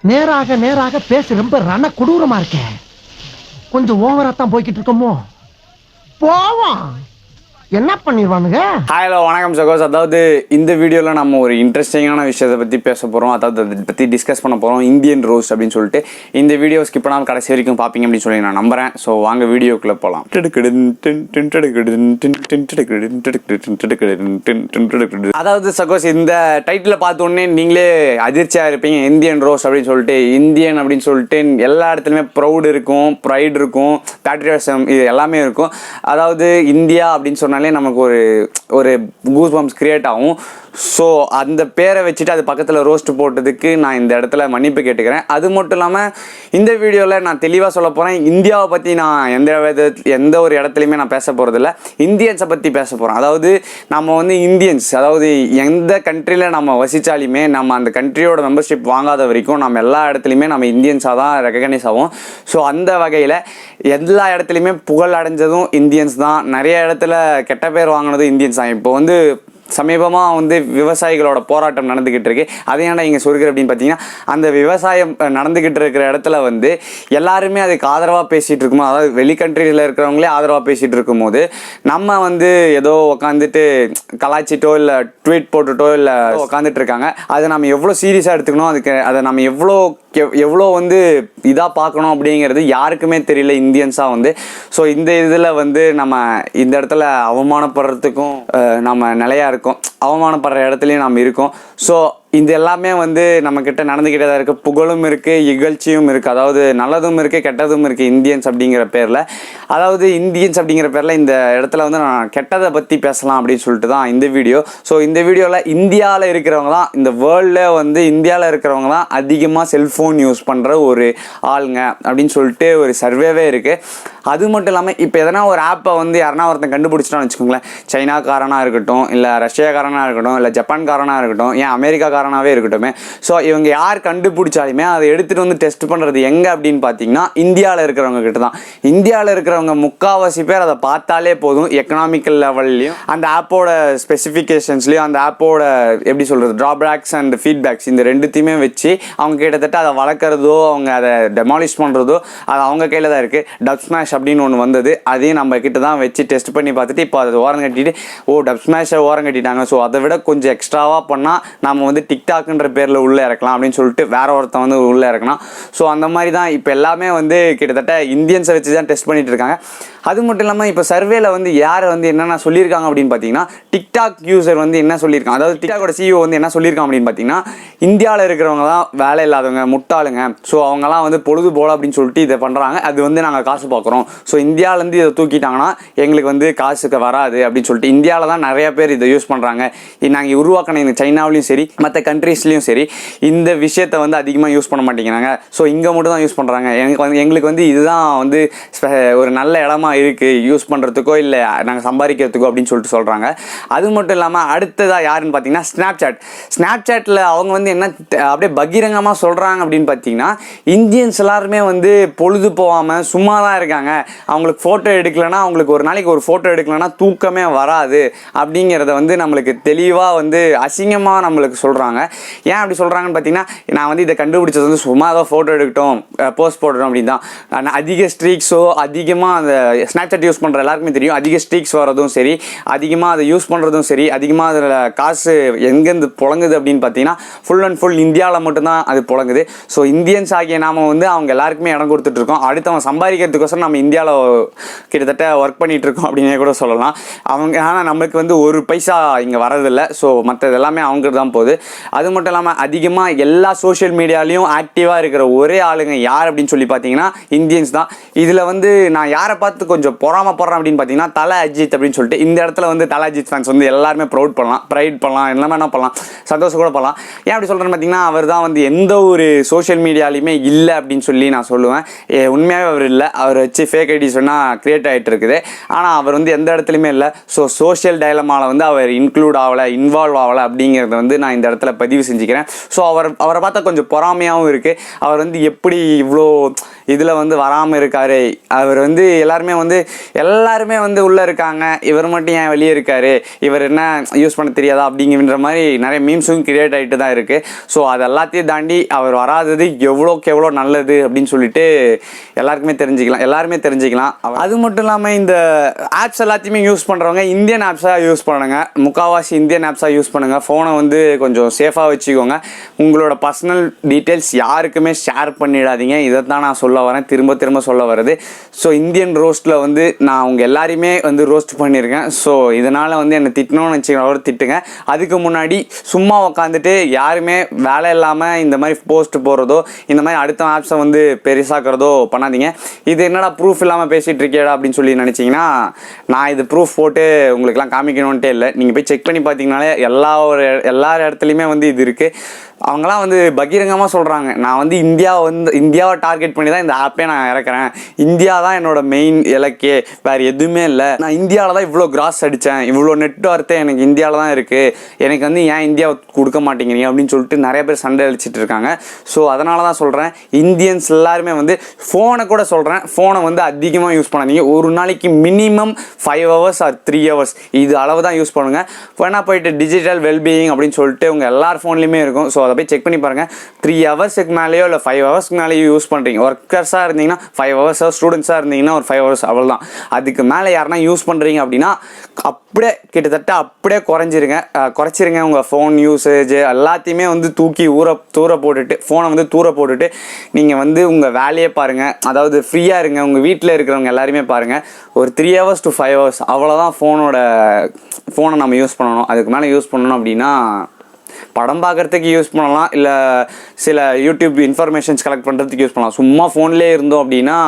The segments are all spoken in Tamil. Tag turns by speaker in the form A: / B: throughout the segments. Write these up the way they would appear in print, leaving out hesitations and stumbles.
A: நேராக நேராக பேச ரொம்ப ரண கொடூரமா இருக்கேன். கொஞ்சம் ஓவரா தான் போய்கிட்டு இருக்கோமோ. போவோம், என்ன பண்ணிடுவானுங்க.
B: ஹலோ வணக்கம் சகோஸ். அதாவது இந்த வீடியோவில் நம்ம ஒரு இன்ட்ரெஸ்டிங்கான விஷயத்தை பற்றி பேச போகிறோம். அதாவது அதை பற்றி டிஸ்கஸ் பண்ண போகிறோம், இந்தியன் ரோஸ்ட் அப்படின்னு சொல்லிட்டு. இந்த வீடியோ ஸ்கிப் பண்ணாமல் கடைசி வரைக்கும் பார்ப்பீங்க அப்படின்னு சொல்லி நான் நம்புகிறேன். ஸோ வாங்க வீடியோக்குள்ளே போகலாம். அதாவது சகோஸ் இந்த டைட்டில் பார்த்தோன்னே நீங்களே அதிர்ச்சியாக இருப்பீங்க. இந்தியன் ரோஸ்ட் அப்படின்னு சொல்லிட்டு, இந்தியன் அப்படின்னு சொல்லிட்டு எல்லா இடத்துலையுமே ப்ரௌட் இருக்கும், ப்ரைட் இருக்கும், பேட்ரியாட்டிசம் இது எல்லாமே இருக்கும். அதாவது இந்தியா அப்படின்னு சொன்னாலே நமக்கு ஒரு கூஸ் பம்ப்ஸ் கிரியேட் ஆகும். ஸோ அந்த பேரை வச்சுட்டு அது பக்கத்தில் ரோஸ்ட் போட்டதுக்கு நான் இந்த இடத்துல மன்னிப்பு கேட்டுக்கிறேன். அது மட்டும் இல்லாமல் இந்த வீடியோவில் நான் தெளிவாக சொல்ல போகிறேன். இந்தியாவை பற்றி நான் எந்த ஒரு இடத்துலையுமே நான் பேச போகிறதில்ல. இந்தியன்ஸை பற்றி பேச போகிறேன். அதாவது நம்ம வந்து இந்தியன்ஸ், அதாவது எந்த கண்ட்ரியில் நம்ம வசித்தாலுமே நம்ம அந்த கண்ட்ரியோட மெம்பர்ஷிப் வாங்காத வரைக்கும் நம்ம எல்லா இடத்துலையுமே நம்ம இந்தியன்ஸாக தான் ரெகக்னைஸ் ஆகும். ஸோ அந்த வகையில் எல்லா இடத்துலையுமே புகழ் அடைஞ்சதும் இந்தியன்ஸ் தான். நிறைய இடத்துல கெட்ட பேர் வாங்கினதும் இந்தியன்ஸ் தான். இப்போ வந்து சமீபமாக வந்து விவசாயிகளோட போராட்டம் நடந்துக்கிட்டு இருக்கு. அதை ஏன்டா இங்கே சொல்கிறேன் அப்படின்னு பார்த்தீங்கன்னா, அந்த விவசாயம் நடந்துக்கிட்டு இருக்கிற இடத்துல வந்து எல்லாருமே அதுக்கு ஆதரவாக பேசிகிட்டு இருக்கும்போது, அதாவது வெளி கண்ட்ரியில் இருக்கிறவங்களே ஆதரவாக பேசிகிட்டு இருக்கும்போது நம்ம வந்து ஏதோ உட்காந்துட்டு கலாய்ச்சிட்டோ இல்லை ட்வீட் போட்டுட்டோ இல்லை உட்காந்துட்டு இருக்காங்க. அதை நம்ம எவ்வளோ சீரியஸாக எடுத்துக்கணும், அதை நம்ம எவ்வளோ வந்து இதாக பார்க்கணும் அப்படிங்கிறது யாருக்குமே தெரியல இந்தியன்ஸாக வந்து. ஸோ இந்த இதில் வந்து நம்ம இந்த இடத்துல அவமானப்படுறதுக்கும் நம்ம நிலையாக இருக்கோம், அவமானப்படுற இடத்துலையும் நம்ம இருக்கோம். ஸோ இது எல்லாமே வந்து நம்மக்கிட்ட நடந்துக்கிட்டே தான் இருக்குது. புகழும் இருக்குது, இகழ்ச்சியும் இருக்குது. அதாவது நல்லதும் இருக்குது, கெட்டதும் இருக்குது இந்தியன்ஸ் அப்படிங்கிற பேரில். அதாவது இந்தியன்ஸ் அப்படிங்கிற பேரில் இந்த இடத்துல வந்து நான் கெட்டதை பற்றி பேசலாம் அப்படின்னு சொல்லிட்டு தான் இந்த வீடியோ. ஸோ இந்த வீடியோவில் இந்தியாவில் இருக்கிறவங்க தான், இந்த வேர்ல்டில் வந்து இந்தியாவில் இருக்கிறவங்க தான் அதிகமாக செல்ஃபோன் யூஸ் பண்ணுற ஒரு ஆளுங்க அப்படின்னு சொல்லிட்டு ஒரு சர்வேவே இருக்குது. அது மட்டும் இல்லாமல் இப்போ எதனா ஒரு ஆப்பை வந்து யாருனா ஒருத்தன் கண்டுபிடிச்சிட்டான்னு வச்சுக்கோங்களேன், சைனாக்காரனாக இருக்கட்டும், இல்லை ரஷ்யாக்காரனாக இருக்கட்டும், இல்லை ஜப்பான்காரனாக இருக்கட்டும், ஏன் அமெரிக்காக்காரனாகவே இருக்கட்டும், ஸோ இவங்க யார் கண்டுபிடிச்சாலுமே அதை எடுத்துகிட்டு வந்து டெஸ்ட் பண்ணுறது எங்கே அப்படின்னு பார்த்தீங்கன்னா இந்தியாவில் இருக்கிறவங்க கிட்ட தான். இந்தியாவில் இருக்கிறவங்க முக்கால்வாசி பேர் அதை பார்த்தாலே போதும், எக்கனாமிக்கல் லெவல்லையும் அந்த ஆப்போட ஸ்பெசிஃபிகேஷன்ஸ்லையும் அந்த ஆப்போட எப்படி சொல்கிறது ட்ராபேக்ஸ் அண்ட் ஃபீட்பேக்ஸ் இந்த ரெண்டுத்தையுமே வச்சு அவங்க கிட்டத்தட்ட அதை வளர்க்குறதோ அவங்க அதை டெமாலிஷ் பண்ணுறதோ அது அவங்க கையில் தான் இருக்குது. டப் ஸ்மாஷ் அப்படின்னு ஒன்று வந்தது, அதையும் நம்ம கிட்ட தான் வச்சு டெஸ்ட் பண்ணி பார்த்துட்டு இப்போ அதை ஓரம் கட்டிட்டு டப் ஸ்மாஷை ஓரம் கட்டிட்டாங்க, ஸோ அதை விட கொஞ்சம் எக்ஸ்ட்ராவாக பண்ணால் நம்ம வந்து டிக்டாக்ன்ற பேரில் உள்ளே இறக்கலாம் அப்படின்னு சொல்லிட்டு வேற ஒருத்தன் வந்து உள்ளே இறக்கலாம். ஸோ அந்த மாதிரி தான் இப்போ எல்லாமே வந்து கிட்டத்தட்ட இந்தியன்ஸை வச்சு தான் டெஸ்ட் பண்ணிட்டு இருக்காங்க. அது மட்டும் இல்லாமல் இப்போ சர்வேல வந்து யார் வந்து என்னென்ன சொல்லியிருக்காங்க அப்படின்னு பார்த்தீங்கன்னா, டிக்டாக் யூசர் வந்து என்ன சொல்லியிருக்காங்க, அதாவது டிக்டாக்கோட சிஇஓ வந்து என்ன சொல்லியிருக்காங்க அப்படின்னு பார்த்தீங்கன்னா, இந்தியாவில் இருக்கிறவங்க தான் வேலை இல்லாதவங்க, முட்டாளுங்க, ஸோ அவங்கலாம் வந்து பொழுது போல அப்படின்னு சொல்லிட்டு இதை பண்ணுறாங்க, அது வந்து நாங்கள் காசு பார்க்குறோம், ஸோ இந்தியாவிலேருந்து இதை தூக்கிட்டாங்கன்னா எங்களுக்கு வந்து காசுக்கு வராது அப்படின்னு சொல்லிட்டு இந்தியாவில் தான் நிறைய பேர் இதை யூஸ் பண்ணுறாங்க. நாங்கள் உருவாக்கின இந்த சைனாவிலையும் சரி மற்ற கண்ட்ரீஸ்லையும் சரி இந்த விஷயத்தை வந்து அதிகமாக யூஸ் பண்ண மாட்டேங்கிறாங்க, ஸோ இங்கே மட்டும் தான் யூஸ் பண்ணுறாங்க. எங்களுக்கு வந்து இதுதான் வந்து ஒரு நல்ல இடமா இருக்குது யூஸ் பண்ணுறதுக்கோ இல்லை நாங்கள் சம்பாதிக்கிறதுக்கோ அப்படின்னு சொல்லிட்டு சொல்கிறாங்க. அது மட்டும் இல்லாமல் அடுத்ததாக யாருன்னு பார்த்தீங்கன்னா ஸ்னாப்சாட்டில் அவங்க வந்து என்ன அப்படியே பகிரங்கமாக சொல்கிறாங்க அப்படின்னு பார்த்தீங்கன்னா, இந்தியன்ஸ் எல்லாருமே வந்து பொழுது போகாமல் சும்மா தான் இருக்காங்க, அவங்களுக்கு ஃபோட்டோ எடுக்கலைன்னா அவங்களுக்கு ஒரு நாளைக்கு ஒரு ஃபோட்டோ எடுக்கலைன்னா தூக்கமே வராது அப்படிங்கிறத வந்து நம்மளுக்கு தெளிவாக வந்து அசிங்கமாக நம்மளுக்கு சொல்கிறாங்க. ஏன் அப்படி சொல்கிறாங்கன்னு பார்த்தீங்கன்னா, நான் வந்து இதை கண்டுபிடிச்சது வந்து சும்மா தான் ஃபோட்டோ எடுக்கட்டும் போஸ்ட் போடணும் அப்படின்னு தான். அதிக ஸ்ட்ரீக்ஸோ அதிகமாக அந்த ஸ்னாப்சாட் யூஸ் பண்ணுற எல்லாருக்குமே தெரியும், அதிக ஸ்ட்ரீக்ஸ் வரதும் சரி, அதிகமாக அதை யூஸ் பண்ணுறதும் சரி, அதிகமாக அதில் காசு எங்கேருந்து புழங்குது அப்படின்னு பார்த்தீங்கன்னா ஃபுல் அண்ட் ஃபுல் இந்தியாவில் மட்டும்தான் அது புழங்குது. ஸோ இந்தியன்ஸ் ஆகிய நாம் வந்து அவங்க எல்லாருக்குமே இடம் கொடுத்துட்ருக்கோம். அடுத்தவங்க சம்பாதிக்கிறதுக்கோசரம் நம்ம இந்தியாவில் கிட்டத்தட்ட ஒர்க் பண்ணிகிட்டு இருக்கோம் அப்படின்னே கூட சொல்லலாம். அவங்க ஆனால் நம்மளுக்கு வந்து ஒரு பைசா இங்கே வரதில்லை, ஸோ மற்றது எல்லாமே அவங்களுக்கு தான் போகுது. அது மட்டும் இல்லாமல் அதிகமாக எல்லா சோஷியல் மீடியாலையும் ஆக்டிவாக இருக்கிற ஒரே ஆளுங்க யார் அப்படின்னு சொல்லி பார்த்தீங்கன்னா இந்தியன்ஸ் தான். இதில் வந்து நான் யாரை பார்த்து கொஞ்சம் பொறாமப்படுறேன் அப்படின்னு பார்த்தீங்கன்னா தல அஜித் அப்படின்னு சொல்லிட்டு. இந்த இடத்துல வந்து தல அஜித் ஃபேன்ஸ் வந்து எல்லாருமே ப்ரைட் பண்ணலாம் எல்லாமே என்ன பண்ணலாம், சந்தோஷம் கூட பண்ணலாம். ஏன் அப்படி சொல்கிறேன்னு பார்த்தீங்கன்னா, அவர் தான் வந்து எந்த ஒரு சோஷியல் மீடியாலையுமே இல்லை அப்படின்னு சொல்லி நான் சொல்லுவேன். உண்மையாகவே அவர் இல்லை, அவர் வச்சு ஃபேக் ஐடிஸ் வேணால் க்ரியேட் ஆகிட்டு இருக்குது, ஆனால் அவர் வந்து எந்த இடத்துலையுமே இல்லை. ஸோ சோஷியல் டயலமாவில் வந்து அவர் இன்வால்வ் ஆகலை அப்படிங்கிறத வந்து நான் இந்த இடத்துல பதிவு செஞ்சுக்கிறேன். ஸோ அவரை பார்த்தா கொஞ்சம் பொறாமையாகவும் இருக்குது. அவர் வந்து எப்படி இவ்வளோ இதில் வந்து வராமல் இருக்காரு, அவர் வந்து எல்லாருமே வந்து உள்ளே இருக்காங்க, இவர் மட்டும் ஏன் வெளியே இருக்காரு, இவர் என்ன யூஸ் பண்ண தெரியாதா அப்படிங்கிற மாதிரி நிறைய மீம்ஸும் கிரியேட் ஆகிட்டு தான் இருக்குது. ஸோ அது எல்லாத்தையும் தாண்டி அவர் வராதது எவ்வளோக்கு எவ்வளோ நல்லது அப்படின்னு சொல்லிட்டு எல்லாருமே தெரிஞ்சுக்கலாம். அது மட்டும் இல்லாமல் இந்த ஆப்ஸ் எல்லாத்தையுமே யூஸ் பண்ணுறவங்க இந்தியன் ஆப்ஸாக யூஸ் பண்ணுங்க, முக்கால்வாசி இந்தியன் ஆப்ஸாக யூஸ் பண்ணுங்கள். ஃபோனை வந்து கொஞ்சம் சேஃபாக வச்சுக்கோங்க. உங்களோட பர்சனல் டீட்டெயில்ஸ் யாருக்குமே ஷேர் பண்ணிடாதீங்க. இதை தான் நான் சொல்ல வரேன், திரும்ப சொல்ல வருது. ஸோ இந்தியன் ரோஸ்ட்டில் வந்து நான் உங்கள் எல்லாரையுமே வந்து ரோஸ்ட் பண்ணியிருக்கேன். ஸோ இதனால் வந்து என்னை திட்டணும்னு வச்சுக்கிறவரை திட்டுங்க. அதுக்கு முன்னாடி சும்மா உட்காந்துட்டு யாருமே வேலை இல்லாமல் இந்த மாதிரி போஸ்ட் போடுறதோ இந்த மாதிரி அடுத்த ஆப்ஸை வந்து பெருசாக்குறதோ பண்ணாதீங்க. இது என்னடா ப்ரூஃப் இல்லாமல் பேசிகிட்டு இருக்கேடா அப்படின்னு சொல்லி நினச்சிங்கன்னா, நான் இது ப்ரூஃப் போட்டு உங்களுக்குலாம் காமிக்கணுன்ட்டே இல்லை. நீங்கள் போய் செக் பண்ணி பார்த்தீங்கனாலே எல்லா இடத்துலையுமே வந்து இது இருக்குது. அவங்களாம் வந்து பகிரங்கமாக சொல்கிறாங்க, நான் வந்து இந்தியாவை டார்கெட் பண்ணி தான் இந்த ஆப்பே நான் இறக்குறேன், இந்தியா தான் என்னோட மெயின் இலக்கே, வேறு எதுவுமே இல்லை, நான் இந்தியாவில் தான் இவ்வளோ கிராஸ் அடித்தேன், இவ்வளோ நெட் ஒர்த்தே எனக்கு இந்தியாவில் தான் இருக்குது, எனக்கு வந்து ஏன் இந்தியாவை கொடுக்க மாட்டேங்கிறீங்க அப்படின்னு சொல்லிட்டு நிறைய பேர் சண்டை அடிச்சிட்டு இருக்காங்க. ஸோ அதனால தான் சொல்கிறேன், இந்தியன்ஸ் எல்லாருமே வந்து ஃபோனை வந்து அதிகமாக யூஸ் பண்ணாதீங்க. ஒரு நாளைக்கு மினிமம் 5 hours or 3 hours இது அளவு தான் யூஸ் பண்ணுங்கள். வேணா போயிட்டு டிஜிட்டல் வெல்பீயிங் அப்படின்னு சொல்லிட்டு உங்கள் எல்லார் ஃபோன்லேயுமே இருக்கும். ஸோ அதை போய் செக் பண்ணி பாருங்கள். 3 ஹவர்ஸுக்கு மேலேயோ இல்லை 5 ஹவர்ஸ்க்கு மேலேயோ யூஸ் பண்ணுறீங்க. ஒர்க்கர்ஸாக இருந்தீங்கன்னா 5 hours, ஸ்டூடெண்ட்ஸாக இருந்தீங்கன்னா ஒரு 5 hours, அவ்வளோதான். அதுக்கு மேலே யாருன்னா யூஸ் பண்ணுறீங்க அப்படின்னா கிட்டத்தட்ட அப்படியே குறைச்சிருங்க. உங்கள் ஃபோன் யூசேஜ் எல்லாத்தையுமே வந்து ஃபோனை வந்து தூர போட்டுட்டு நீங்கள் வந்து உங்கள் வேலையை பாருங்கள். அதாவது ஃப்ரீயாக இருங்க. உங்கள் வீட்டில் இருக்கிறவங்க எல்லாருமே பாருங்கள். ஒரு 3 hours to 5 hours அவ்வளோதான் ஃபோனை நம்ம யூஸ் பண்ணணும். அதுக்கு மேலே யூஸ் பண்ணணும் அப்படின்னா படம் பார்க்குறதுக்கு யூஸ் பண்ணலாம், இல்லை சில யூடியூப் இன்ஃபர்மேஷன்ஸ் கலெக்ட் பண்ணுறதுக்கு யூஸ் பண்ணலாம். சும்மா ஃபோன்லேயே இருந்தோம் அப்படின்னா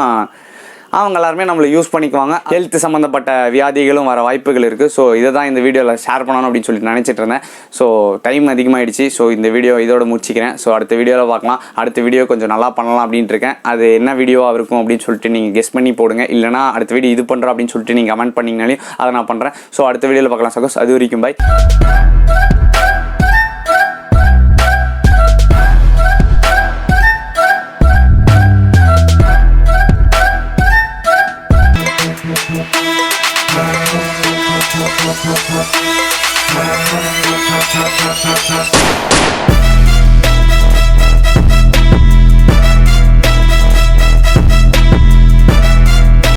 B: அவங்க எல்லாருமே நம்மளை யூஸ் பண்ணிக்குவாங்க. ஹெல்த் சம்மந்தப்பட்ட வியாதிகளும் வர வாய்ப்புகள் இருக்குது. ஸோ இதை தான் இந்த வீடியோவில் ஷேர் பண்ணணும் அப்படின்னு சொல்லிட்டு நினச்சிட்டு இருந்தேன். ஸோ டைம் அதிகமாகிடுச்சு. ஸோ இந்த வீடியோ இதோட முடிச்சிக்கிறேன். ஸோ அடுத்த வீடியோவில் பார்க்கலாம். அடுத்த வீடியோ கொஞ்சம் நல்லா பண்ணலாம் அப்படின்ட்டு இருக்கேன். அது என்ன வீடியோவாக இருக்கும் அப்படின்னு சொல்லிட்டு நீங்கள் கெஸ் பண்ணி போடுங்க. இல்லைனா அடுத்த வீடியோ இது பண்ணுறோம் அப்படின்னு சொல்லிட்டு நீங்கள் கமெண்ட் பண்ணிங்கனாலையும் அதை நான் பண்ணுறேன். ஸோ அடுத்த வீடியோவில் பார்க்கலாம் சகோஸ். அது வரைக்கும் by.
C: We'll be right back.